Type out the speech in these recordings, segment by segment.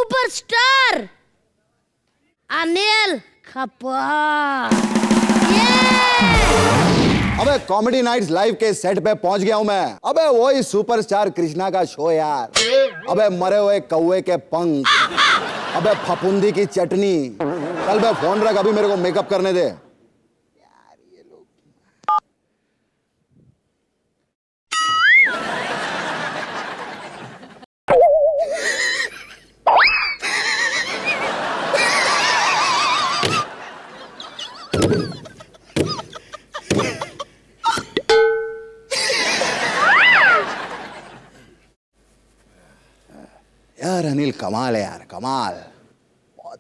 Superstar Anil Kapoor. अबे comedy nights live के set पे पहुंच गया हूं मैं। अबे वही सुपरस्टार कृष्णा का शो यार। अबे मरे हुए कौवे के पंख, अबे फफूंदी की चटनी। चल बे फोन रख, अभी मेरे को मेकअप करने दे। यार अनिल कमाल है यार, कमाल। बहुत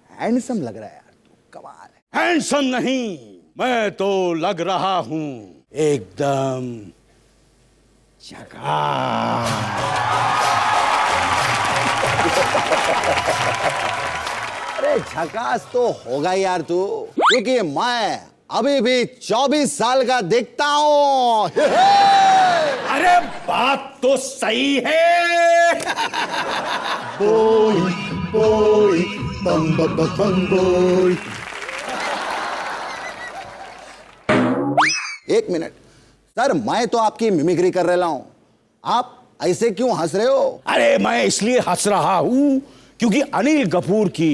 हैंडसम लग रहा है यार तू, कमाल है। हैंडसम नहीं, मैं तो लग रहा हूं एकदम झकास। अरे झकास तो होगा यार तू, क्योंकि मैं अभी भी 24 साल का दिखता हूं। अरे बात तो सही है। बोई बोई बम बम बम बोई। एक मिनट सर, मैं तो आपकी मिमिक्री कर रहा हूं, आप ऐसे क्यों हंस रहे हो? अरे मैं इसलिए हंस रहा हूं क्योंकि अनिल कपूर की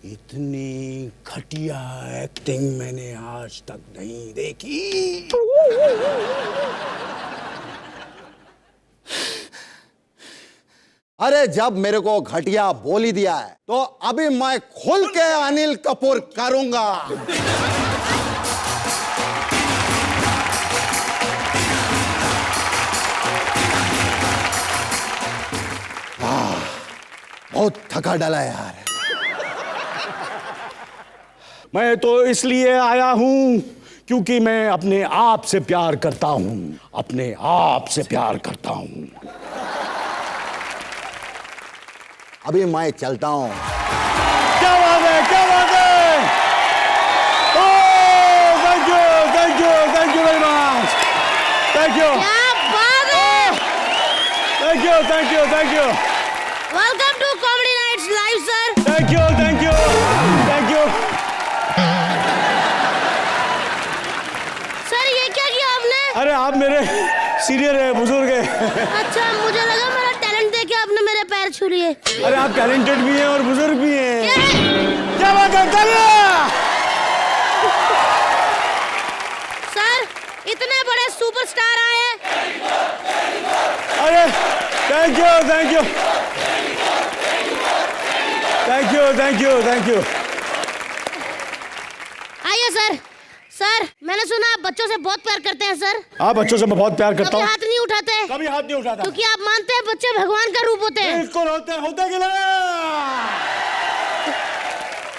इतनी घटिया एक्टिंग मैंने आज तक नहीं देखी। अरे जब मेरे को घटिया बोल ही दिया है तो अभी मैं खुल के अनिल कपूर करूंगा। बहुत थका डाला यार। मैं तो इसलिए आया हूं क्योंकि मैं अपने आप से प्यार करता हूं, अपने आप से प्यार करता हूं। अभी मैं चलता हूं। क्या बात है, क्या बात है। Thank you, thank you, thank you very much. Thank you, क्या बात है। Thank you, thank you, thank you. Welcome to comedy nights live sir. Thank you, thank you, thank you. Sir ये क्या किया आपने? अरे आप मेरे सीनियर है, बुजुर्ग है। अच्छा मुझे लगा मेरा टैलेंट देख के आपने मेरे पैर छू लिए। अरे आप टैलेंटेड भी हैं और बुजुर्ग भी हैं। क्या बात है, कर सर इतने बड़े सुपरस्टार आए हैं। अरे thank you, thank you, thank you, thank you, thank you. आइए सर। सर मैंने सुना आप बच्चों से बहुत प्यार करते हैं सर। आप बच्चों से मैं बहुत प्यार करता कभी हूँ। हाथ नहीं उठाते? कभी हाथ नहीं उठाता क्योंकि आप मानते हैं बच्चे भगवान का रूप होते हैं। बिल्कुल होते कि नहीं?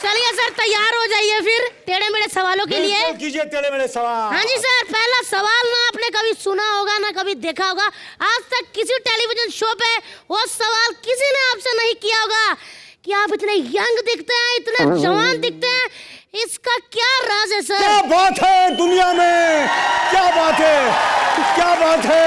चलिए सर तैयार हो जाइए फिर टेढ़े मेढ़े सवालों के लिए। बिल्कुल कीजिए टेढ़े मेढ़े सवाल। हाँ जी सर, पहला सवाल ना आपने कभी सुना होगा ना कभी देखा होगा। आज तक किसी टेलीविजन शो पे वो सवाल किसी ने आपसे नहीं किया होगा कि आप इतने यंग दिखते हैं, इतने जवान दिखते हैं, इसका क्या राज है सर? क्या बात है दुनिया में, क्या बात है, क्या बात है।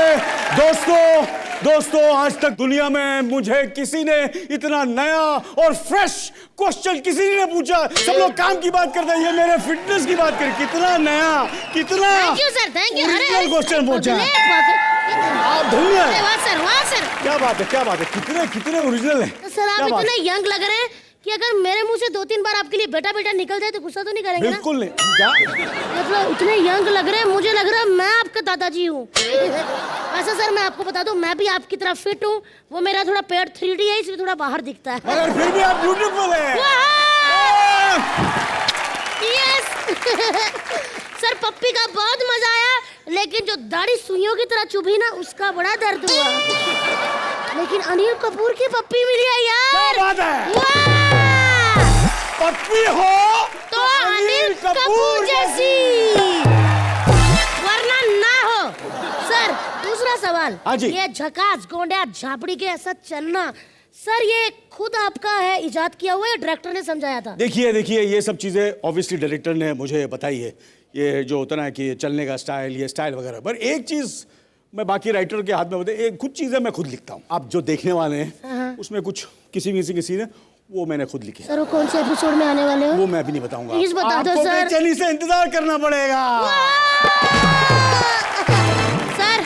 दोस्तों आज तक दुनिया में मुझे किसी ने इतना नया और फ्रेश क्वेश्चन किसी ने पूछा। सब लोग काम की बात करते हैं, ये मेरे फिटनेस की बात कर। कितना नया, कितना thank you sir, thank you. Original question पूछा। आप धन्य हैं। वाह सर, वाह सर। क्या बात है, क्या बात है। कितने ओरिजिनल है सर आप इतने यंग लग रहे हैं कि अगर मेरे मुंह से 2-3 बार आपके लिए बेटा बेटा निकल जाए तो गुस्सा तो नहीं करेंगे ना? बिल्कुल नहीं। क्या मतलब इतने यंग लग रहे हैं, मुझे लग रहा है मैं आपका दादाजी हूँ। वैसे सर मैं आपको बता दूं, मैं भी आपकी तरह फिट हूँ। वो मेरा थोड़ा पेट 3D है इसलिए थोड़ा बाहर दिखता है। मगर फिर भी आप ब्यूटीफुल हैं। यस। सर पप्पी का बहुत मजा आया, लेकिन जो दाढ़ी सुइयों की तरह चुभी ना उसका बड़ा दर्द हुआ। लेकिन अनिल कपूर की पप्पी मिली है यार। क्या बात है। पप्पी हो तो अनिल कपूर जैसी, वरना ना हो। सर दूसरा सवाल। हाँ जी। ये झकास गोंडिया झापड़ी के ऐसा चलना, सर ये खुद आपका है, इजाद किया हुआ है, डायरेक्टर ने समझाया था? देखिए ये सब चीजें ऑब्वियसली डायरेक्टर ने मुझे बताई है। ये जो होता है कि चलने का स्टाइल, ये स्टाइल वगैरह। पर एक चीज़ मैं बाकी राइटर के हाथ में होते, एक खुद चीज़ें मैं खुद लिखता हूँ। आप जो देखने वाले हैं उसमें कुछ किसी के सीन है वो मैंने खुद लिखे। सर वो कौन से एपिसोड में आने वाले हो? वो मैं भी नहीं बताऊंगा। प्लीज बता दो आपको सर। बेचैनी से इंतजार करना पड़ेगा। सर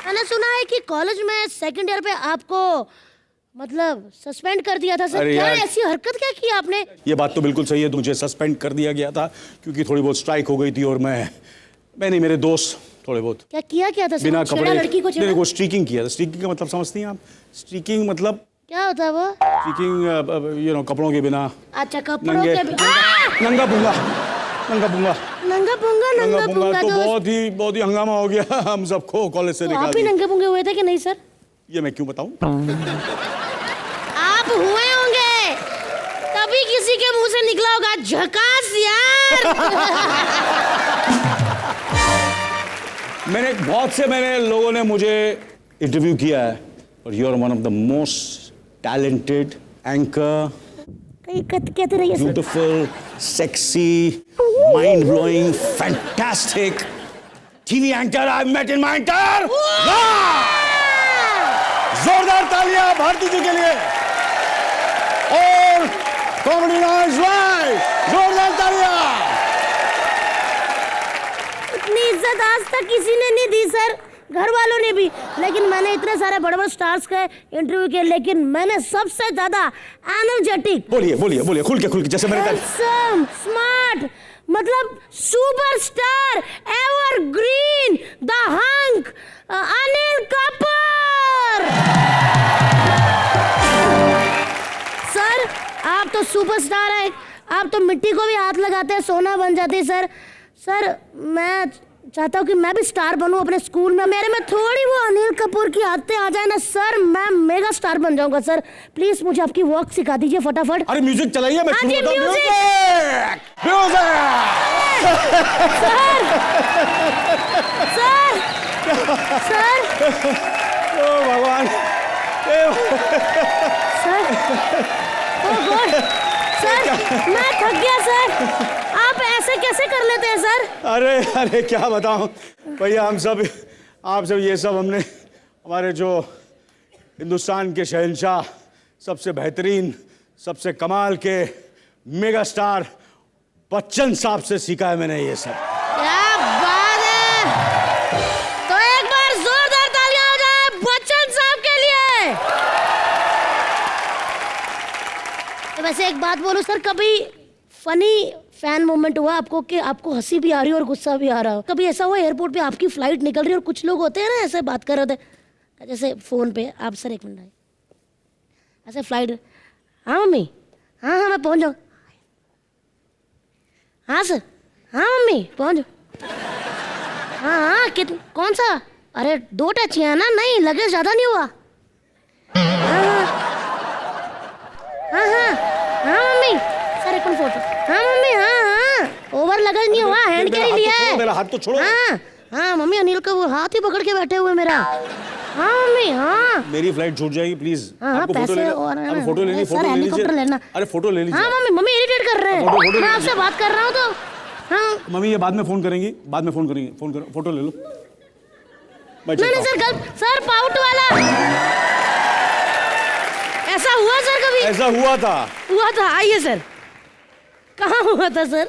मैंने सुना है कि कॉलेज में सेकंड ईयर पे आपको मतलब सस्पेंड कर दिया था सर। अरे क्या यार। ऐसी हरकत क्या की आपने? ये बात तो बिल्कुल सही है, मुझे सस्पेंड कर दिया गया था क्योंकि थोड़ी बहुत स्ट्राइक हो गई थी और मैं नहीं, मेरे दोस्त थोड़े बहुत क्या था सर? बिना छेड़ा कपड़े लड़की को छेड़ा? नहीं, वो स्ट्रीकिंग किया था। स्ट्रीकिंग का मतलब समझती हैं आप? स्ट्रीकिंग मतलब क्या होता है वो? स्ट्रीकिंग यू नो कपड़ों के बिना अच्छा कपड़ों नंगे के नंगा पुंगा नंगा पुंगा तो तो बहुत ही हंगामा हो गया हम सबको कॉलेज से निकाल आप ही दिया। नंगे पुंगे हुए थे कि नहीं सर? ये मैं क्यों बताऊं? आप हुए होंगे तभी किसी के मुंह से निकला होगा झकास यार। मैंने लोगों ने मुझे इंटरव्यू किया है और you are one of the most talented anchor, कहते रहिए sir. Beautiful, sexy, mind blowing, fantastic TV anchor I met in my entire life. जोरदार तालियां भारती जी के लिए और कॉमेडी नाइट्स लाइव, जोरदार तालियां। इतनी इज्जत आज तक किसी ने नहीं दी सर, घर वालों ने भी। लेकिन मैंने इतने सारे बड़े बड़े स्टार्स के इंटरव्यू किए, लेकिन मैंने सबसे ज्यादा एनर्जेटिक, बोलिए खुल के जैसे मैंने कहा। हैंडसम, स्मार्ट, मतलब superstar, evergreen, the hunk, Anil Kapoor. Sir आप तो सुपरस्टार हैं, आप तो मिट्टी को भी हाथ लगाते हैं सोना बन जाते हैं सर। सर मैं चाहता हूँ कि मैं भी स्टार बनूं अपने स्कूल में, मेरे में थोड़ी वो अनिल कपूर की आदतें आ जाए ना सर, मैं मेगा स्टार बन जाऊंगा सर। प्लीज मुझे आपकी वॉक सिखा दीजिए फटाफट। अरे म्यूजिक चलाइए, मैं हाँ जी, शुरू करता हूं। म्यूजिक। सर सर ओ भगवान, सर ओह गॉड सर मैं थक गया सर, आप ऐसे कैसे कर लेते हैं सर? अरे क्या बताऊं भैया, आप सब ये सब हमने हमारे जो हिंदुस्तान के शहंशाह, सबसे बेहतरीन, सबसे कमाल के मेगा स्टार बच्चन साहब से सीखा है मैंने ये सब। क्या बात है, तो एक बार जोरदार तालियां हो जाए बच्चन साहब के लिए। तो वैसे एक बात बोलूं सर, कभी फनी फैन मोमेंट हुआ आपको कि आपको हंसी भी आ रही हो और गुस्सा भी आ रहा हो? कभी ऐसा हुआ एयरपोर्ट पे आपकी फ्लाइट निकल रही है और कुछ लोग होते हैं ना ऐसे बात कर रहे होते जैसे फोन पे, आप सर एक मिनट ऐसे फ्लाइट, हाँ मम्मी, हाँ मैं पहुंच जाऊँ, हाँ सर, हाँ मम्मी पहुंच, हाँ कौन सा? अरे 2 टचियाँ ना, नहीं लगेज ज़्यादा नहीं हुआ। हाँ मम्मी सर एक फोटो, हाँ मम्मी, हाँ ओवर लगेज नहीं हुआ, हैंड कैरी लिया है। मेरा हाथ तो छोड़ो। हाँ मम्मी, अनिल का वो हाथ ही पकड़ के बैठे हुए मेरा। हाँ मम्मी, हाँ मेरी फ्लाइट छूट जाएगी प्लीज। आपको पैसे और अरे फोटो लेनी, सर हेलीकॉप्टर लेना। अरे फोटो ले लीजिए। हाँ मम्मी इरिटेट कर रहे हैं, मैं आपसे बात कर रहा हूँ तो। हाँ मम्मी ये बाद में फोन करेंगी, फोन करो, फोटो ले लो। नहीं सर गलत, सर पाउट वाला ऐसा हुआ सर कभी? ऐसा हुआ था। आइए सर, कहाँ हुआ था सर?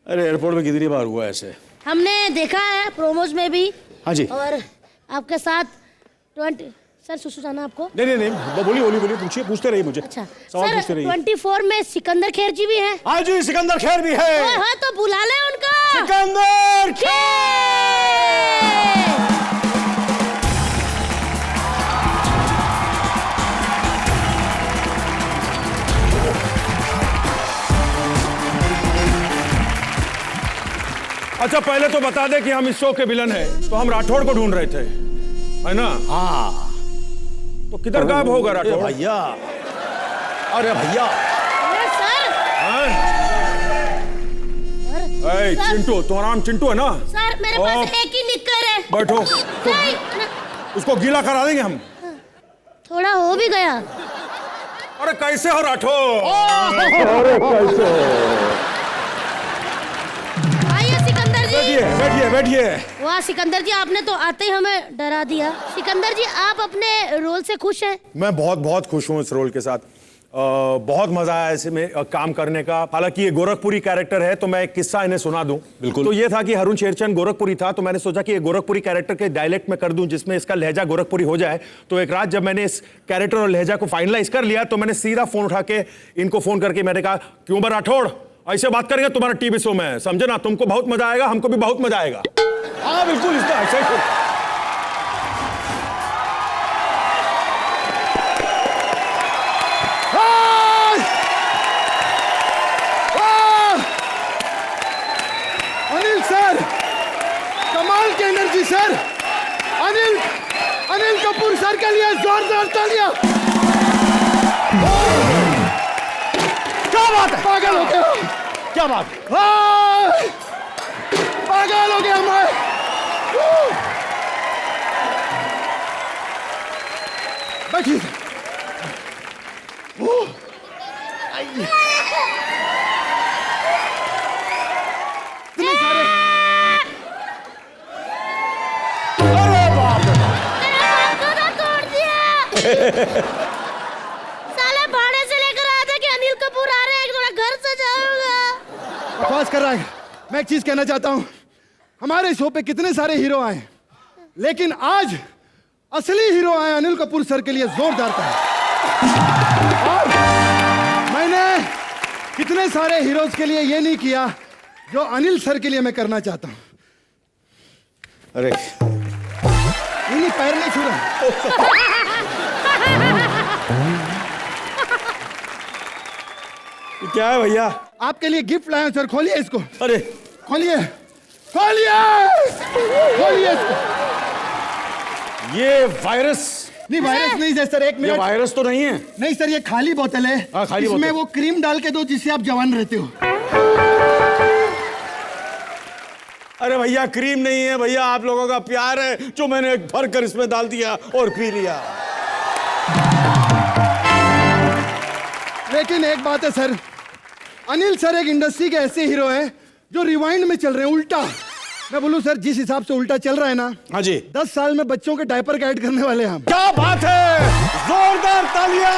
अरे एयरपोर्ट में कितनी बार हुआ ऐसे, हमने देखा है प्रोमोज में भी। हाँ जी। और आपके साथ 20 सर सुसु जाना आपको? नहीं बोलिए, पूछते रहिए मुझे। अच्छा सवाल सर पूछते रहिए। 24 में सिकंदर खेर जी भी हैं। हाँ जी, सिकंदर खेर भी है। हाँ तो बुला ले उनका। सिकंदर अच्छा पहले तो बता दे कि हम इस शो के विलन हैं, तो हम राठौड़ को ढूंढ रहे थे, है ना? हाँ तो किधर गायब होगा राठौड़? भैया, अरे भैया, अरे सर, ए, चिंटू, तुम्हारा नाम चिंटू है ना? सर मेरे पास एक ही निक्कर है। बैठो, नहीं, उसको गीला करा देंगे हम। थोड़ा हो भी गया। अरे कैसे हो राठौड़? आइए सिकंदर बैठिए बैठिए बैठिए। वाह सिकंदर जी, आपने तो आते ही हमें डरा दिया। सिकंदर जी, आप अपने रोल से खुश हैं? मैं बहुत बहुत खुश हूँ इस रोल के साथ। बहुत मजा आया ऐसे में काम करने का। हालांकि ये गोरखपुरी कैरेक्टर है, तो मैं एक किस्सा इन्हें सुना दूं। बिल्कुल। तो ये था कि हरुण शेरचंद गोरखपुरी था, तो मैंने सोचा कि ये गोरखपुरी कैरेक्टर के डायलेक्ट में कर दूं, जिसमें इसका लहजा गोरखपुरी हो जाए। तो एक रात जब मैंने इस कैरेक्टर और लहजा को फाइनलाइज कर लिया, तो मैंने सीधा फोन उठा के इनको फोन करके मैंने कहा, क्यों बा राठौड़, ऐसे बात करेंगे तुम्हारा टीवी शो में, समझे ना? तुमको बहुत मजा आएगा, हमको भी बहुत मजा आएगा। हाँ बिल्कुल, इसका ऐसा ही। अनिल सर, कमाल की energy sir. Anil Kapoor sir के लिए जोरदार तालियां। क्या बात है? पागल हो गया, क्या बात? पागल हो गया मैं। बैठिए। इतने सारे तोड़ दिया। साले भाड़े से लेकर आया था कि अनिल कपूर आ रहे हैं, थोड़ा घर सजाऊंगा। बकवास कर रहा है। मैं एक चीज कहना चाहता हूं, हमारे शो पे कितने सारे हीरो आए, लेकिन आज असली हीरो आए अनिल कपूर सर के लिए जोरदार ताली। और मैंने कितने सारे हीरोज के लिए ये नहीं किया जो अनिल सर के लिए मैं करना चाहता हूं। अरे नहीं, पैर नहीं छू रहा। क्या है भैया? आपके लिए गिफ्ट लाया हूं सर, खोलिए इसको। अरे खोलिए खोलिए खोलिए इसको। ये वायरस? नहीं वायरस नहीं है सर, एक ये मिनट। वायरस तो नहीं है? नहीं सर, ये खाली बोतल है। हाँ, खाली इसमें बोतल। वो क्रीम डाल के दो जिससे आप जवान रहते हो। अरे भैया क्रीम नहीं है भैया, आप लोगों का प्यार है जो मैंने भर कर इसमें डाल दिया और पी लिया। लेकिन एक बात है सर, अनिल सर एक इंडस्ट्री के ऐसे हीरो हैं जो रिवाइंड में चल रहे हैं, उल्टा। मैं बोलूं सर, जिस हिसाब से उल्टा चल रहा है ना, हाँ जी। 10 साल में बच्चों के डायपर का ऐड करने वाले हैं हम। क्या बात है, जोरदार तालियां,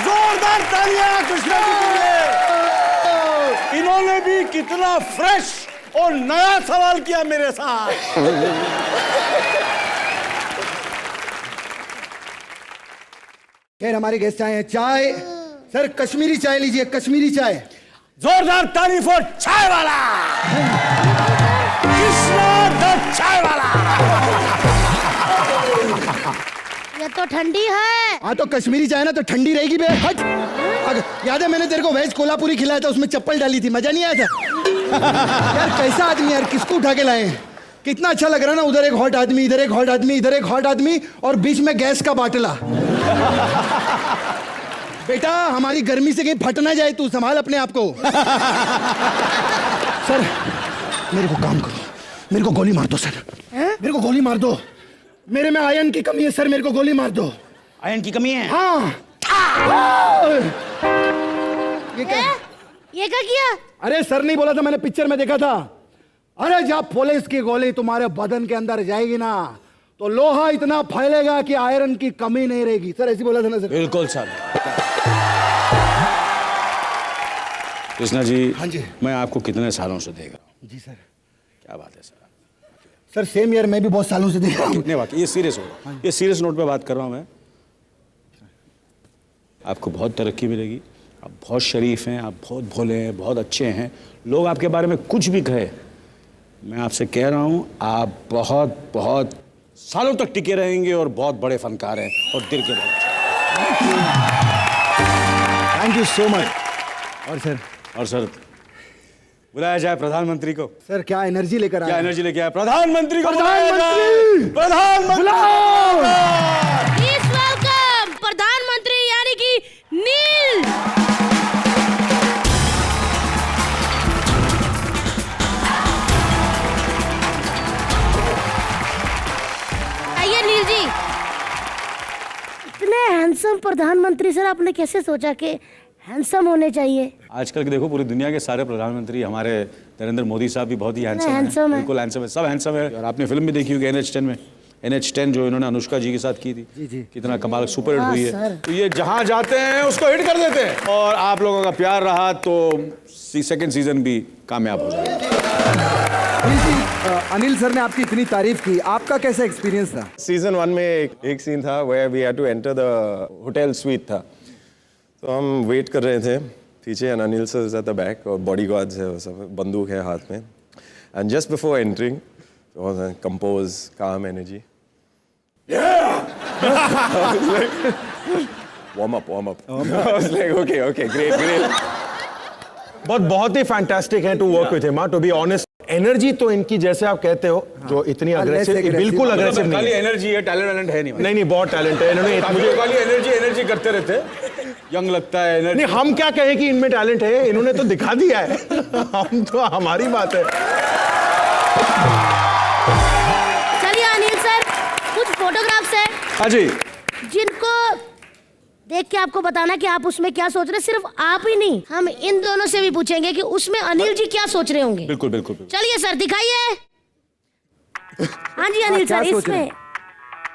जोरदार तालियां कृष्णा जी के लिए। इन्होंने भी कितना फ्रेश और नया सवाल किया मेरे साथ। खैर हमारे गेस्ट आए हैं। चाय सर, कश्मीरी चाय लीजिए, कश्मीरी चाय। जोरदार तारीफ और चाय वाला कृष्णा द चाय वाला। ये तो ठंडी है। हाँ तो कश्मीरी चाय ना तो ठंडी रहेगी बे। हट। याद है मैंने तेरे को वेज कोल्हापुरी खिलाया था, उसमें चप्पल डाली थी, मजा नहीं आया था? यार कैसा आदमी यार, किसको उठा के लाए हैं? कितना अच्छा लग रहा है ना, उधर एक हॉट आदमी, इधर एक हॉट आदमी, इधर एक हॉट आदमी और बीच में गैस का बाटला। बेटा हमारी गर्मी से कहीं फट ना जाए, तू संभाल अपने आप को। सर मेरे को काम करो, मेरे को गोली मार दो सर। मेरे को गोली मार दो, मेरे में आयरन की कमी है सर, मेरे को गोली मार दो। आयरन की कमी है? हाँ। ये क्या किया? अरे सर नहीं बोला था, मैंने पिक्चर में देखा था। अरे जब पुलिस की गोली तुम्हारे बदन के अंदर जाएगी ना, तो लोहा इतना फैलेगा कि आयरन की कमी नहीं रहेगी। सर ऐसे बोला था ना सर? बिल्कुल सर। कृष्णा जी, हाँ जी। मैं आपको कितने सालों से देख रहा हूँ। जी सर। क्या बात है सर? सर सेम ईयर मैं भी बहुत सालों से देख रहा हूँ। कितने बात, ये सीरियस हो, ये सीरियस नोट पे बात कर रहा हूँ मैं। आपको बहुत तरक्की मिलेगी, आप बहुत शरीफ हैं, आप बहुत भोले हैं, बहुत अच्छे हैं। लोग आपके बारे में कुछ भी कहे, मैं आपसे कह रहा हूँ आप बहुत बहुत सालों तक टिके रहेंगे और बहुत बड़े फनकार हैं और दिल के बहुत। Thank you so much. और सर बुलाया जाए प्रधानमंत्री को। सर क्या एनर्जी लेकर आए? क्या एनर्जी लेके आए? प्रधानमंत्री को प्रधानमंत्री! प्रधानमंत्री प्लीज वेलकम प्रधानमंत्री यानी कि नील। आइए नील जी। इतने हैंडसम प्रधानमंत्री सर, आपने कैसे सोचा कि हैंडसम होने चाहिए? आजकल के देखो पूरी दुनिया के सारे प्रधानमंत्री हमारे नरेंद्र मोदी साहब भी बहुत ही हैंडसम handsome है, है। बिल्कुल हैंडसम है, सब हैंडसम है। और आपने फिल्म भी देखी होगी NH10 में, NH10 जो इन्होंने अनुष्का जी के साथ की थी, कितना कमाल सुपर हिट हुई सर। है। तो ये जहां जाते हैं उसको हिट कर देते हैं, और आप लोगों का प्यार रहा तो सेकंड सीजन भी कामयाब हो जाएगा। अनिल सर ने आपकी इतनी तारीफ की, आपका कैसा एक्सपीरियंस था? सीजन 1 में एक सीन था where we had to enter the hotel suite था, तो हम वेट कर रहे थे पीछे, and Anil sir is at the back और बॉडीगार्ड्स है, वो सब बंदूक है हाथ में, and just before entering compose काम energy, warm up I was like okay great बहुत ही फैंटास्टिक है to work with him, to be honest. Energy तो इनकी, जैसे आप कहते हो, जो इतनी अग्रेसिव, बिल्कुल अग्रेसिव नहीं खाली है। एनर्जी है, टैलेंट है नहीं। नहीं, बहुत टैलेंट है इन्होंने। मुझे खाली एनर्जी करते रहते, यंग लगता है एनर्जी। नहीं, हम क्या कहें कि इनमें टैलेंट है, इन्होंने तो दिखा दिया है। हम तो, हमारी बात है। चलिए अनिल सर, कुछ फोटोग्राफ्स है हाँ जी, जिनको देख के आपको बताना कि आप उसमें क्या सोच रहे हैं। सिर्फ आप ही नहीं, हम इन दोनों से भी पूछेंगे कि उसमें अनिल जी क्या सोच रहे होंगे। बिल्कुल बिल्कुल। चलिए सर, दिखाइए। हाँ जी अनिल क्या सर, सोच रहे इसमें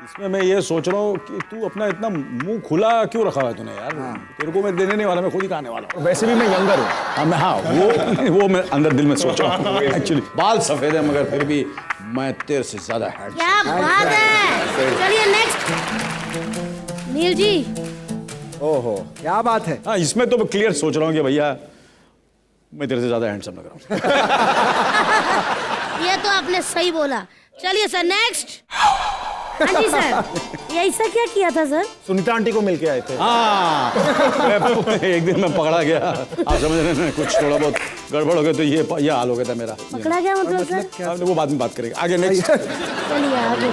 इसमें मैं ये सोच रहा हूँ कि तू अपना इतना मुंह खुला क्यों रखा हुआ है तूने यार? तेरे को मैं देने नहीं वाला, मैं खुद ही खाने वाला हूँ। वैसे भी मैं यंगर हूँ। वो मैं अंदर दिल में सोच रहा हूँ। एक्चुअली बाल सफेद है, मगर फिर भी मैं तेरे से ज्यादा हैंडसम। क्या बात है। चलिए नेक्स्ट, नील जी। ओहो, क्या बात है। हाँ, इसमें तो मैं क्लियर सोच रहा हूँ कि भैया मैं तेरे से ज्यादा हैंडसम लग रहा हूँ। ये तो आपने सही बोला। चलिए सर नेक्स्ट। हाँ जी सर, ये ऐसा क्या किया था सर? सुनीता आंटी को मिलके आए थे। हाँ, एक दिन मैं पकड़ा गया, आप समझ रहे हैं, कुछ थोड़ा बहुत गड़बड़ हो गया, तो ये हाल हो गया था मेरा। पकड़ा गया मतलब सर? हमने वो बाद में बात करेंगे। आगे नेक्स्ट। चलिए आगे।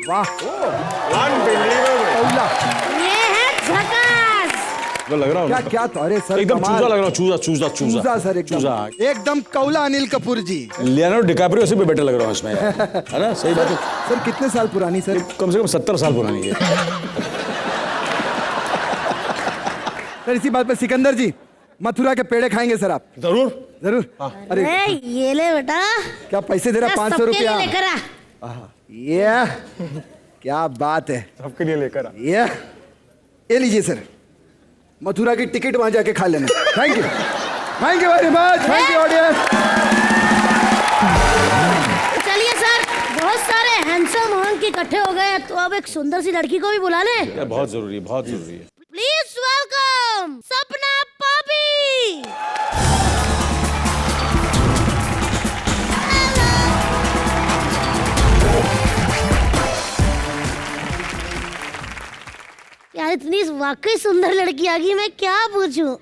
वाह, ये है झकास। वो लग रहा हूँ क्या क्या तो, अरे सर एकदम कमाल। चूजा लग रहा हूँ, चूजा चूजा सर, एकदम कौला अनिल कपूर जी। लियोनार्डो डिकैप्रियो से भी बेटर लग रहा हूँ इसमें, है ना? सही बात है। सर कितने साल पुरानी सर? कम से कम 70 साल पुरानी है। सर इसी बात पे सिकंदर जी, मथुरा के पेड़े खाएंगे सर आप? जरूर। जरूर। अरे अरे ये ले बेटा, क्या पैसे दे रहा? 500 सबके लिए रुपया। लेकर आ। ये क्या बात है। सबके लिए लेकर आ। ये लीजिए सर, मथुरा की टिकट वहां जाके खा लेना। Thank you very much, thank you audience. चलिए सर, बहुत सारे हैंडसम हंक इकट्ठे हो गए, तो अब एक सुंदर सी लड़की को भी बुला ले। यार बहुत जरूरी है, बहुत जरूरी है। प्लीज वेलकम सपना पापी। यार इतनी वाकई सुंदर लड़की आ गई, मैं क्या पूछूं।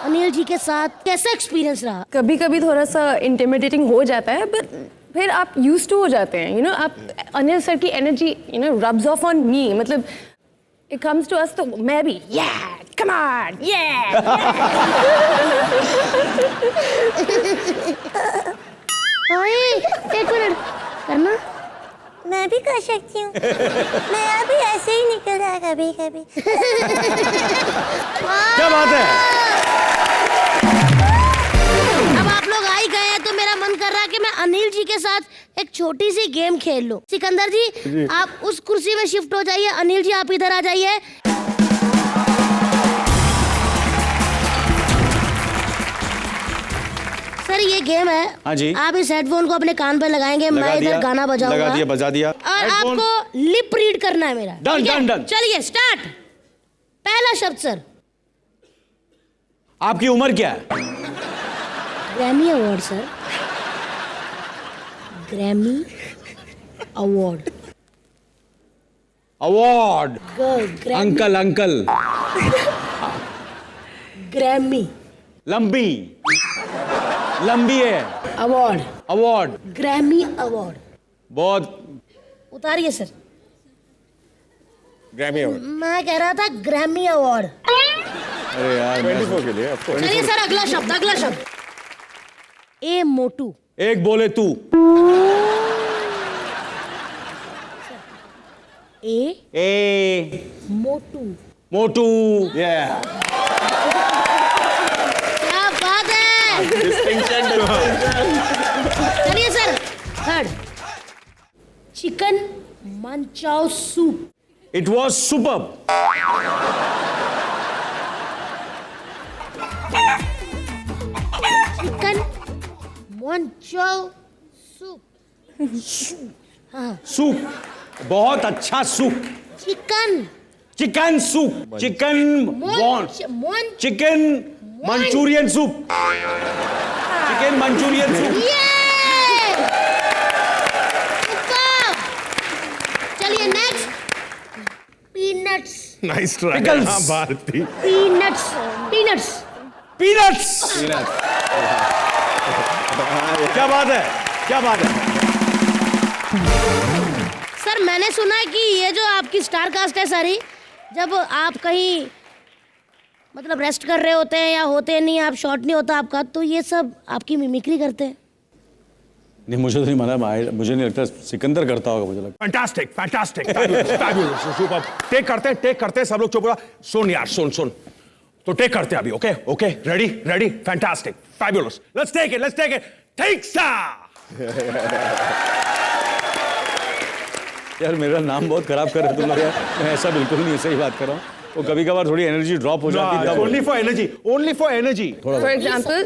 अनिल जी के साथ कैसा एक्सपीरियंस रहा? कभी कभी थोड़ा सा इंटिमिडेटिंग हो जाता है, बट फिर आप यूज टू हो जाते हैं, यू नो। आप अनिल सर की energy, you know, rubs of on me, मतलब इट कम्स टू अस, तो मैं भी कम ऑन ओए, एक मिनट करना। मैं भी कर सकती हूँ। मेरा भी ऐसे ही निकल रहा है कभी कभी। क्या बात है। अब आप लोग आ ही गए हैं, तो मेरा मन कर रहा है कि मैं अनिल जी के साथ एक छोटी सी गेम खेल लूं। सिकंदर जी, आप उस कुर्सी में शिफ्ट हो जाइए, अनिल जी आप इधर आ जाइए। सर ये गेम है। हाँ जी। आप इस हेडफोन को अपने कान पे लगाएंगे, मैं इधर गाना बजाऊंगा। लगा दिया, बजा दिया। और आपको लिप रीड करना है मेरा। Done, ठीक है? done, done। चलिए स्टार्ट। पहला शब्द सर। आपकी उम्र क्या है? Grammy award sir. Grammy award. Award. Uncle uncle. Grammy लंबी है। अवार्ड। अवार्ड। Grammy award. बहुत। उतारिए सर। Grammy award. मैं कह रहा था ग्रैमी अवार्ड। अरे यार 24 के लिए, of course। चलिए सर, अगला शब्द, अगला शब्द। ए मोटू। एक बोले तू। ए मोटू। मोटू। क्या बात चलिए sir, third chicken manchow soup. It was superb. Chicken manchow soup. Soup, बहुत अच्छा soup. Chicken chicken soup, chicken chicken manchurian soup, chicken manchurian soup. चलिए next, peanuts. Nice try. Pickles. हाँ, भारती। Peanuts peanuts peanuts. क्या बात है, क्या बात है। सर मैंने सुना है कि ये जो आपकी स्टार कास्ट है सारी, जब आप कहीं मतलब रेस्ट कर रहे होते हैं या होते नहीं, आप शॉट नहीं होता आपका, तो ये सब आपकी मिमिक्री करते हैं। नहीं, मुझे तो नहीं मालूम, मुझे नहीं लगता सिकंदर करता होगा, मुझे लगता। Fantastic, fantastic, fabulous, super. Take करते हैं, सब लोग चुप रहो। सुन यार, सुन। तो टेक करते हैं अभी, okay, ready, fantastic, fabulous. Let's take it, take सा। यार मेरा नाम बहुत खराब कर रहे तुम लोग यार, मैं ऐसा बिल्कुल नहीं, सही बात कर रहा हूँ। वो कभी कभार थोड़ी एनर्जी ड्रॉप हो जाती है। Only for energy. For example,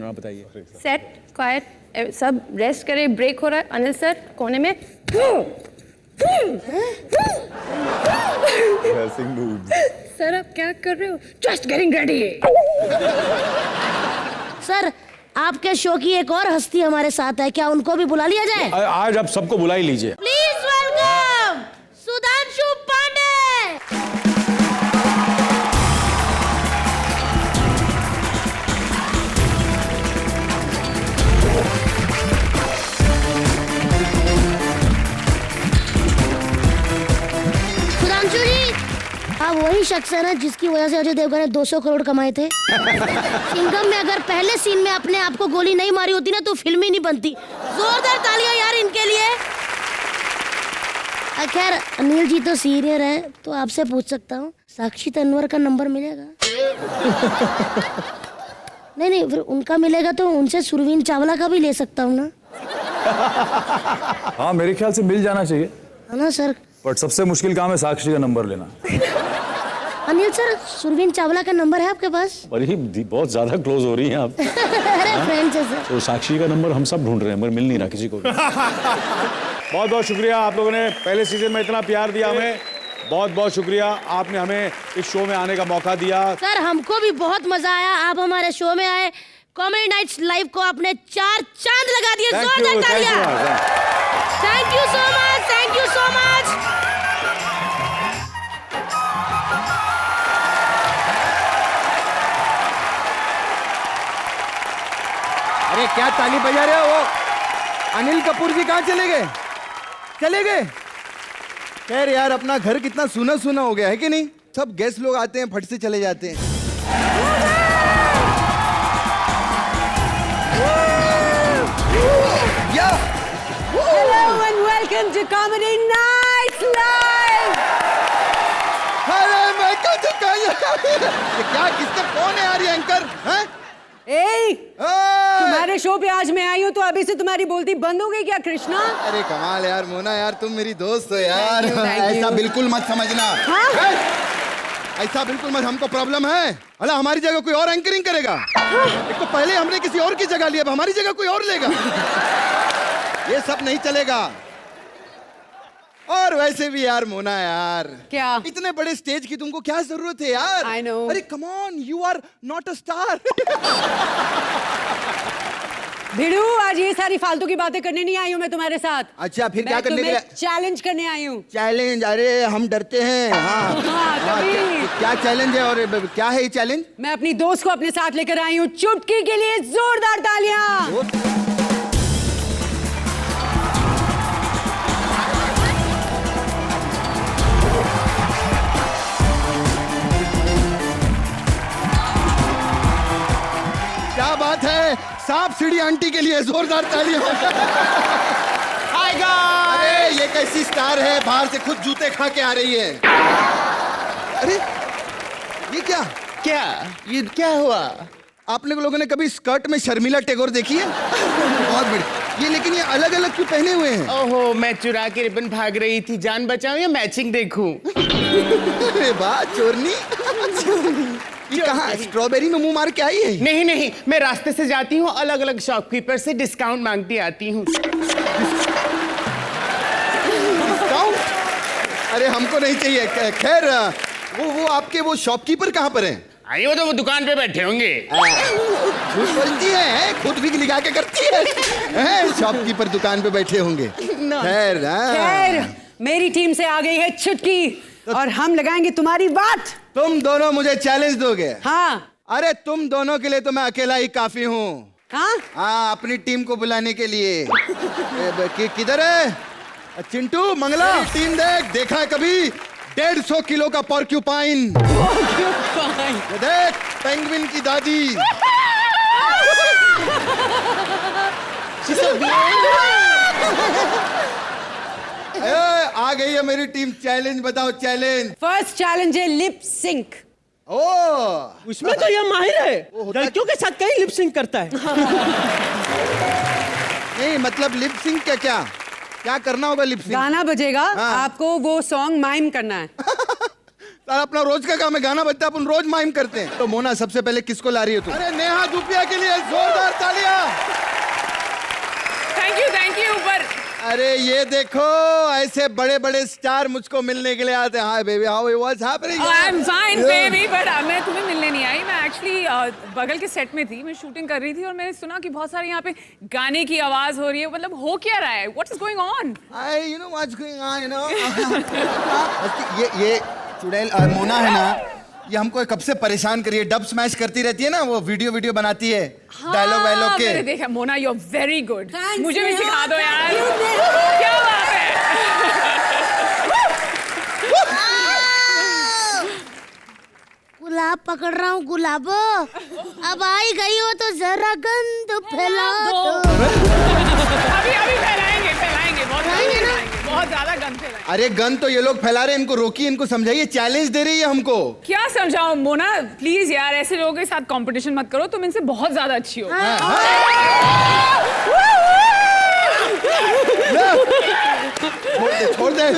आप बताइए। सेट क्वाइट, सब रेस्ट करे, ब्रेक हो रहा है, अनिल सर कोने में सर आप क्या कर रहे हो? Just getting ready. सर आपके शो की एक और हस्ती हमारे साथ है, क्या उनको भी बुला लिया जाए? आज आप सबको बुला ही लीजिए। Please welcome Sudhanshu Pandey. सुधांशु जी, आप वही शख्स है ना जिसकी वजह से अजय देवगन ने 200 करोड़ कमाए थे? सिंघम में अगर पहले सीन में अपने आप को गोली नहीं मारी होती ना तो फिल्म ही नहीं बनती। जोरदार तालियां यार इनके लिए। खैर अनिल जी तो सीनियर है, तो आपसे पूछ सकता हूँ, साक्षी तन्वर का नंबर मिलेगा? नहीं, फिर उनका मिलेगा तो उनसे सुरवीन चावला का भी ले सकता हूँ ना? हाँ मेरे ख्याल से मिल जाना चाहिए, है ना सर? बट सबसे मुश्किल काम है साक्षी का नंबर लेना। अनिल सर, सुरवीन चावला का नंबर है आपके पास? बड़ी बहुत ज्यादा क्लोज हो रही हैं आप। अरे फ्रेंड्स है सर। तो साक्षी का नंबर हम सब ढूंढ रहे हैं, मगर मिल नहीं रहा किसी को भी। बहुत बहुत शुक्रिया, आप लोगों ने पहले सीजन में इतना प्यार दिया हमें, बहुत बहुत शुक्रिया। आपने हमें इस शो में आने का मौका दिया। सर हमको भी बहुत मजा आया, आप हमारे शो में आए। कॉमेडी नाइट्स लाइव को आपने 4 चांद लगा दिए। जोरदार तालियां। Thank you so much, thank you so much. अरे क्या ताली बजा रहे हो? वो अनिल कपूर जी कहाँ चले गए? खैर यार, अपना घर कितना सूना सूना हो गया है कि नहीं? सब गेस्ट लोग आते हैं, फट से चले जाते हैं। Hello and welcome to Comedy Nights Live. अरे मैं क्या किसका कौन है यार ये एंकर? हैं? तुम्हारे शो पे आज मैं आई हूँ तो अभी से तुम्हारी बोलती बंद हो गई क्या कृष्णा? अरे कमाल यार मोना, यार तुम मेरी दोस्त हो यार। Thank you. ऐसा बिल्कुल मत समझना। हाँ? ऐसा बिल्कुल मत, हमको प्रॉब्लम है। अला हमारी जगह कोई और एंकरिंग करेगा। एक तो पहले हमने किसी और की जगह ली, अब हमारी जगह कोई और लेगा। ये सब नहीं चलेगा। और वैसे भी यार मोना यार, क्या? इतने बड़े स्टेज की तुमको क्या जरूरत है यार? I know. अरे come on, you are not a star. भिड़ू, आज ये सारी फालतू की बातें करने नहीं आई हूँ मैं तुम्हारे साथ। अच्छा फिर क्या करने के लिए? चैलेंज करने आई हूँ। चैलेंज? अरे हम डरते हैं। हाँ, कभी। क्या चैलेंज है और क्या है ये चैलेंज? मैं अपनी दोस्त को अपने साथ लेकर आई हूँ। चुटकी के लिए जोरदार तालियां। क्या बात है, सांप सीढ़ी आंटी के लिए जोरदार तालियां। अरे ये कैसी स्टार है, बाहर से खुद जूते खा के आ रही है। अरे ये क्या ये क्या हुआ? आपने लोगों ने कभी स्कर्ट में शर्मिला टैगोर देखी है? बहुत बड़ी। ये लेकिन ये अलग अलग क्यों पहने हुए हैं? ओहो, मैं चुरा के रिबन भाग रही थी, जान बचाऊं या मैचिंग देखूं? अरे वाह, चोरनी। ये कहाँ स्ट्रॉबेरी में मुंह मार के आई है? नहीं नहीं, मैं रास्ते से जाती हूँ, अलग अलग शॉपकीपर से डिस्काउंट मांगती आती हूँ। डिस्काउंट? अरे हमको नहीं चाहिए। खैर वो आपके वो शॉपकीपर कहाँ पर हैं? आई वो दुकान पे बैठे होंगे। झूठ बोलती है, खुद भी निगाह के करती है। शॉपकीपर दुकान पे बैठे होंगे। खैर खैर, मेरी टीम से आ गई है चुटकी और हम लगाएंगे तुम्हारी बात। तुम दोनों मुझे चैलेंज दोगे? हाँ। अरे तुम दोनों के लिए तो मैं अकेला ही काफी हूँ। हाँ, अपनी टीम को बुलाने के लिए। किधर है चिंटू? मंगला, टीम देखा है कभी 150 किलो का पोर्क्यूपाइन? देख पेंगुइन की दादी। आ गई है मेरी टीम। चैलेंज बताओ, चैलेंज। फर्स्ट चैलेंज है लिप सिंक। ओ, उसमें तो ये माहिर है, लड़कियों के साथ कहीं लिप सिंक करता है। नहीं मतलब लिप सिंक क्या क्या करना होगा? लिप सिंक गाना बजेगा। हाँ। आपको वो सॉन्ग माइम करना है। सारा अपना रोज का काम है, गाना बजता है, अपन रोज माइम करते हैं। तो मोना सबसे पहले किसको ला रही है तू? अरे नेहा धूपिया के लिए जोरदार तालियां। थैंक यू पर अरे ये देखो, ऐसे बड़े बड़े स्टार मुझको मिलने के लिए आते हैं। Hi baby, how was happening? I am fine baby, but मैं तुम्हें मिलने नहीं आई। मैं एक्चुअली बगल के सेट में थी, मैं शूटिंग कर रही थी और मैंने सुना कि बहुत सारे यहाँ पे गाने की आवाज हो रही है। मतलब हो क्या रहा है? What is going on? I you know what's going on, you know. ये चुड़ैल मोना है ना, ये हमको कब से परेशान करिए। डब स्मैश करती रहती है ना, वो वीडियो बनाती है डायलॉग वायलॉग के। मैंने देखा। Mona, you are very good. मुझे भी सिखा दो यार। क्या बात है। गुलाब पकड़ रहा हूँ, गुलाब। अब आई गई हो तो जरा गंध फैला दो। अभी फैलाएंगे बहुत ज्यादा गंद फैलाएंगे। अरे गन तो ये लोग फैला रहे हैं, इनको रोकिए, इनको समझाइए। चैलेंज दे रही है हमको। क्या समझाओ मोना, प्लीज यार, ऐसे लोगों के साथ कंपटीशन मत करो, तुम इनसे बहुत ज्यादा अच्छी हो। छोड़ दे।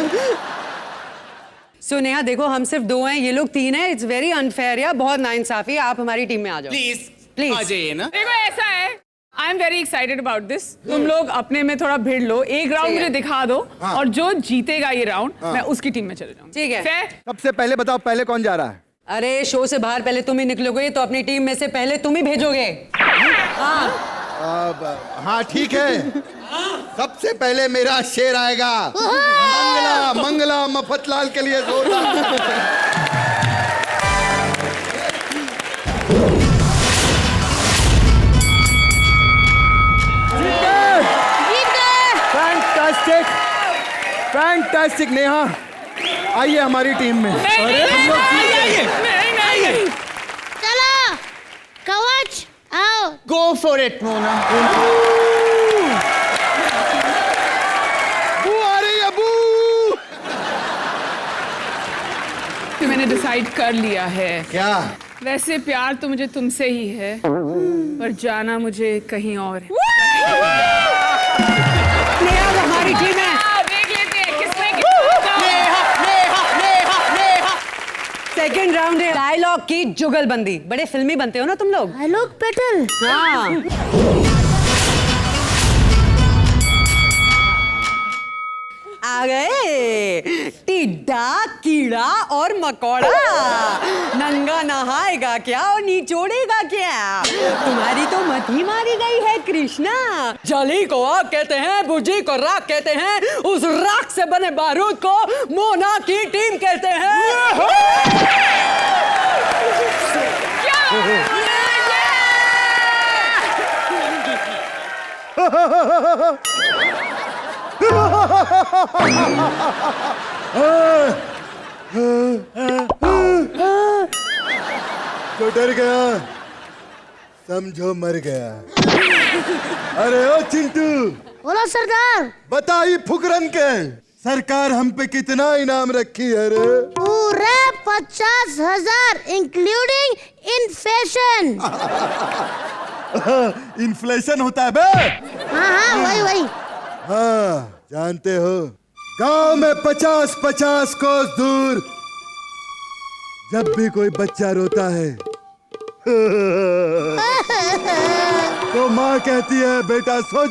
सो नेहा देखो, हम सिर्फ 2 हैं, ये लोग 3 हैं। इट्स वेरी अनफेयर या बहुत नाइंसाफी है। आप हमारी टीम में आ जाओ प्लीज आ जाइए ना। देखो ऐसा है, I am very excited about this. तुम लोग अपने में थोड़ा भिड़ लो, एक राउंड मुझे दिखा दो और जो जीतेगा ये राउंड मैं उसकी टीम में चले जाऊंगी। ठीक है। सबसे पहले बताओ, पहले कौन जा रहा है? अरे शो से बाहर पहले तुम ही निकलोगे, तो अपनी टीम में से पहले तुम ही भेजोगे। हाँ ठीक है। सबसे पहले मेरा शेर आएगा। मंगला मफतलाल के लिए जोरदार। फैंटास्टिक नेहा, आइए हमारी टीम में। चलो कवच आओ। Go for it Mona. बू आ रही है, बू। मैंने डिसाइड कर लिया है। क्या? वैसे प्यार तो मुझे तुमसे ही है, पर जाना मुझे कहीं और है। नेहा हमारी टीम है। सेकेंड राउंड है डायलॉग की जुगलबंदी। बड़े फिल्मी बनते हो ना तुम लोग। Dialogue battle. हाँ। आ गए टिड्डा, कीड़ा और मकोड़ा। नंगा नहाएगा क्या और निचोड़ेगा क्या? तुम्हारी तो मत ही मारी गई है कृष्णा। जली को आग कहते हैं, बुझी को राख कहते हैं, उस राख से बने बारूद को मोना की टीम कहते हैं। जो डर गया समझो मर गया। अरे ओ चिंटू, बोलो सरदार। बताइए फुकरन के सरकार हम पे कितना इनाम रखी है रे? पूरे 50,000 इंक्लूडिंग इन्फेशन। इन्फ्लेशन होता है बे। हाँ वही। हाँ जानते हो, गांव में 50-50 कोस दूर जब भी कोई बच्चा रोता है तो माँ कहती है बेटा सो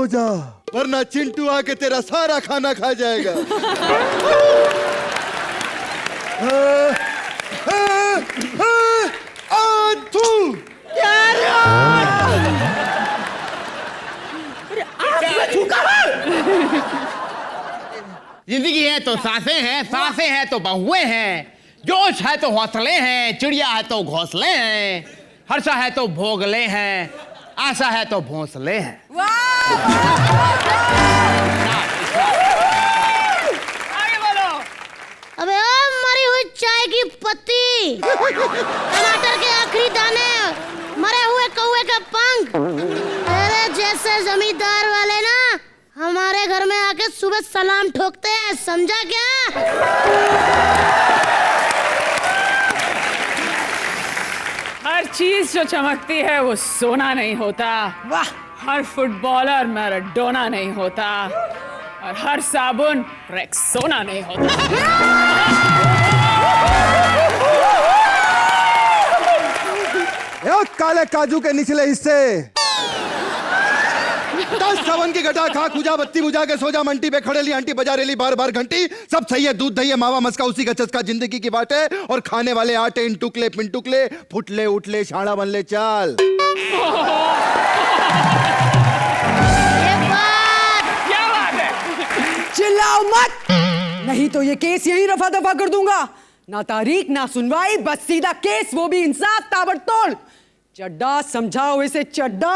जा वरना चिंटू आके तेरा सारा खाना खा जाएगा। जिंदगी है तो सांसें हैं, सांसें हैं तो बहुएं हैं, जोश है तो हौसले हैं, चिड़िया है तो घोंसले हैं, हर्षा है तो भोगले हैं, आशा है तो भोंसले हैं। आगे बोलो। अबे ओ मरी हुई चाय की पत्ती, टमाटर के आखिरी दाने, मरे हुए कौवे का पंख, तेरे जैसे जमींदार वाले ना हमारे घर में आके सुबह सलाम ठोकते हैं, समझा क्या? हर चीज जो चमकती है वो सोना नहीं होता। वाह। हर फुटबॉलर मैराडोना नहीं होता और हर साबुन रेक्सोना नहीं होता। काले काजू के निचले हिस्से 10 सावन की घटा खा, खुजा बत्ती बुझा के सो जा, मंटी पे खड़े ली आंटी बजा रेली बार बार घंटी, सब सही है, दूध दही है, मावा मस्का उसी का चस्का, जिंदगी की बात है, और खाने वाले आटे इन टुकले पिंटुकले, फुटले उठले छाड़ा बनले चाल। क्या बात है? चिल्लाओ मत, नहीं तो ये केस यहीं रफा दफा कर दूंगा। ना तारीख ना सुनवाई, बस सीधा केस, वो भी इंसाफ ताबड़तोड़। चड्डा समझाओ इसे चड्डा।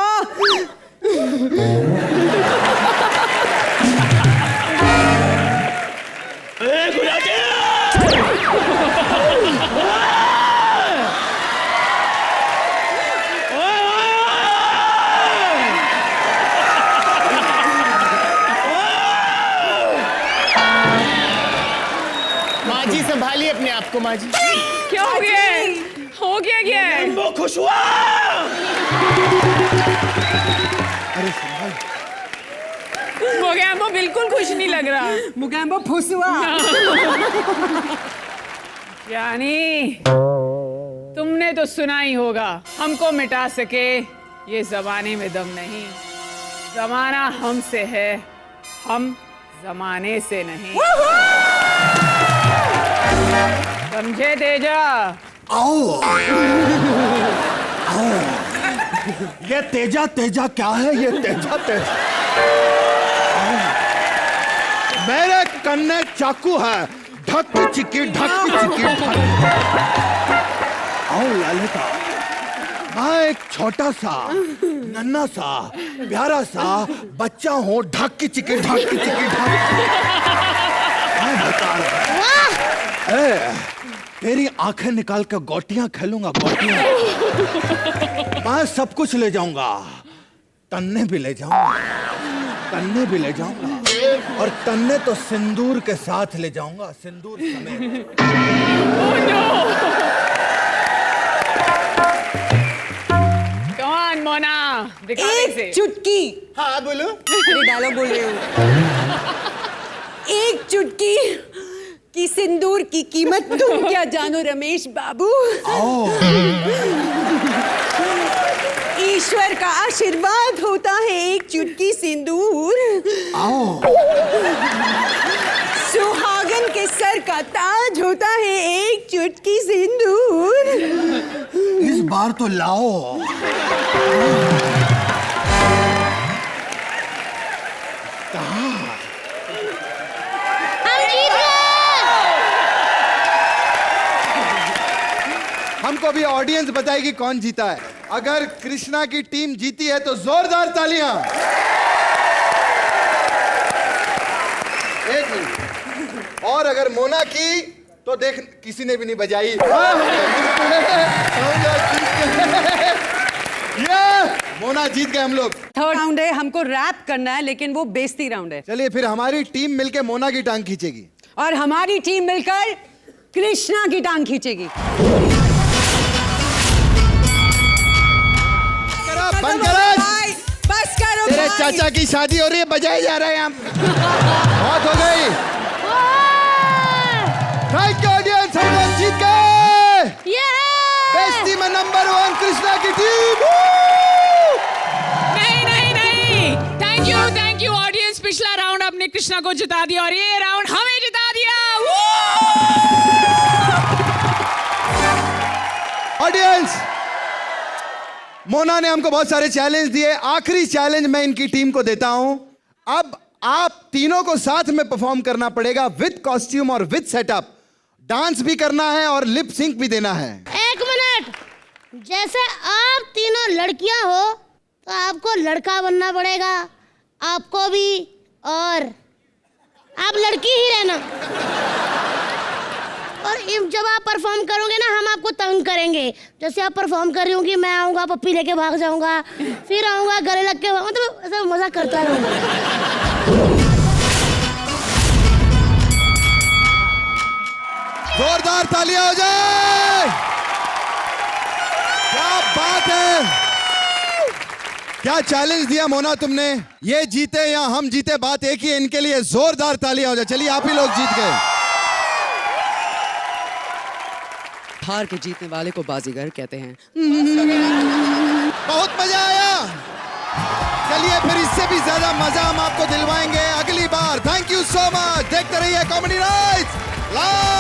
माँ जी संभालिए अपने आप को, माँ जी। क्या हो गया है? हो गया क्या है? वो खुश हुआ। अरे संभाल। मोगैम्बो बिल्कुल खुश नहीं लग रहा। मुगैम्बो फुस हुआ। यानी तुमने तो सुना ही होगा, हमको मिटा सके ये जमाने में दम नहीं, जमाना हमसे है, हम जमाने से नहीं। समझे तेजा? आओ ये तेजा तेजा क्या है? ये तेजा तेजा मेरे कन्ने चाकू है, ढक चिकी ढक चिकी ढक। आओ ललिता, मैं एक छोटा सा नन्हा सा प्यारा सा बच्चा हूँ, ढक की चिकी ढक की चिकी ढक। मैं बता रहा, तेरी आंखें निकाल कर गोटियां खेलूंगा, गोटियां। मैं सब कुछ ले जाऊंगा, तन्ने भी ले जाऊंगा, तन्ने भी ले जाऊंगा, और तन्ने तो सिंदूर के साथ ले जाऊंगा, सिंदूर समेत। Come on, मोना, दिखा दे इसे। एक चुटकी। हाँ बोलो। अरे डायलॉग बोल रही हूँ। एक चुटकी की सिंदूर की कीमत तुम क्या जानो रमेश बाबू। ईश्वर का आशीर्वाद होता है एक चुटकी सिंदूर। सुहागन के सर का ताज होता है एक चुटकी सिंदूर। इस बार तो लाओ। हमको भी ऑडियंस बताएगी कौन जीता है। अगर कृष्णा की टीम जीती है तो जोरदार तालियां। एक मिनट। और अगर मोना की तो देख किसी ने भी नहीं बजाई। ये मोना जीत गए हम लोग। थर्ड राउंड है, हमको रैप करना है, लेकिन वो बेइज्जती राउंड है। चलिए फिर हमारी टीम मिलके मोना की टांग खींचेगी और हमारी टीम मिलकर कृष्णा की टांग खींचेगी। बंद करो। बस करो तेरे भाई। चाचा की शादी हो रही है, बजाए जा रहे हैं हम। बहुत हो गई। थैंक यू ऑडियंस, हम लोग जीत गए। बेस्टी में नंबर 1 कृष्णा की टीम। नहीं नहीं नहीं, थैंक यू ऑडियंस। पिछला राउंड आपने कृष्णा को जिता दिया और ये राउंड हमें जिता दिया। ऑडियंस, मोना ने हमको बहुत सारे चैलेंज दिए। आखिरी चैलेंज मैं इनकी टीम को देता हूं। अब आप तीनों को साथ में परफॉर्म करना पड़ेगा विद कॉस्ट्यूम और विद सेटअप। डांस भी करना है और लिप सिंक भी देना है। 1 मिनट, जैसे आप तीनों लड़कियां हो तो आपको लड़का बनना पड़ेगा, आपको भी, और आप लड़की ही रहना। और जब आप परफॉर्म करोगे ना, हम आपको तंग करेंगे। जैसे आप परफॉर्म कर रही होंगी, मैं आऊंगा, पप्पी लेके भाग जाऊंगा, फिर आऊंगा, गले लग के, मतलब ऐसा मजा करता रहूंगा। जोरदार तालियां हो जाए। क्या बात है, क्या चैलेंज दिया मोना तुमने। ये जीते या हम जीते, बात एक ही है। इनके लिए जोरदार तालियां हो जाए। चलिए, आप ही लोग जीत गए। हार के जीतने वाले को बाजीगर कहते हैं। बहुत मजा आया। चलिए, फिर इससे भी ज्यादा मजा हम आपको दिलवाएंगे अगली बार। Thank you so much. देखते रहिए कॉमेडी नाइट्स लाइव।